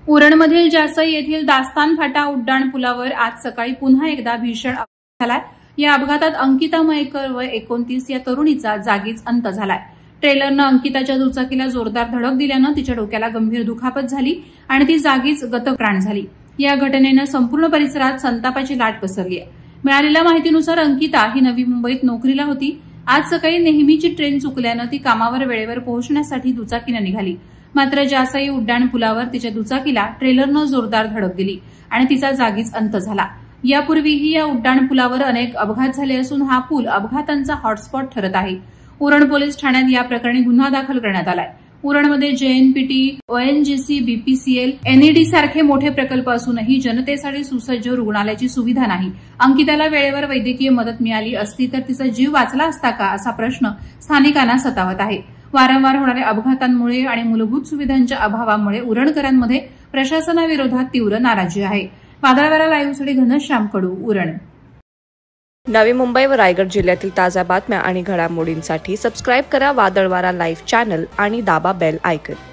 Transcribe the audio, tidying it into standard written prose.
उरणमधील जासई येथील दास्तान फाटा उड्डाण पुलावर आज सकाळी पुन्हा एकदा भीषण अपघात झालाय। या अपघातात अंकिता मयेकर वय 29 या तरुणीचा जागीच अंत झालाय। ट्रेलरनं अंकिताच्या दुचाकीला जोरदार धडक दिल्यानं तिच्या डोक्याला गंभीर दुखापत झाली आणि ती जागीच गतप्राण झाली। या घटनेनं संपूर्ण परिसरात संतापाची लाट पसरली आहे। मिळालेल्या माहितीनुसार अंकिता ही नवी मुंबईत नोकरीला होती। आज सकाळी नेहमीची ट्रेन चुकल्यानं ती कामावर वेळेवर पोहोचण्यासाठी दुचाकीनं निघाली। मात्र जासई उड्डाण पुलावर तिच्या दुचाकीला ट्रेलरनं जोरदार धडक दिली आणि तिचा जागीच अंत झाला। यापूर्वीही या उड्डाण पुलावर अनेक अपघात झाले असून हा पूल अपघातांचा हॉटस्पॉट ठरत आहे। उरण पोलीस ठाण्यात या प्रकरणी गुन्हा दाखल करण्यात आलाय। उरणमध्ये जेएनपीटी, ओएनजीसी, बीपीसीएल, एनईडी सारखे मोठे प्रकल्प असूनही जनतेसाठी सुसज्ज रुग्णालयाची सुविधा नाही। अंकिताला वेळेवर वैद्यकीय मदत मिळाली असती तर तिचा जीव वाचला असता का असा प्रश्न स्थानिकांना सतावत आहे। वारंवार होणाऱ्या अपघातांमुळे आणि मूलभूत सुविधांच्या अभावामुळे उरणकरांमध्ये प्रशासनाविरोधात तीव्र नाराजी आहे। वादळवारा लाईव्हसाठी घनश्याम कडू, उरण। नवी मुंबई व रायगड जिल्ह्यातील ताज्या बातम्या आणि घडामोडींसाठी सबस्क्राईब करा वादळवारा लाईव्ह चॅनल आणि दाबा बेल आयकॉन।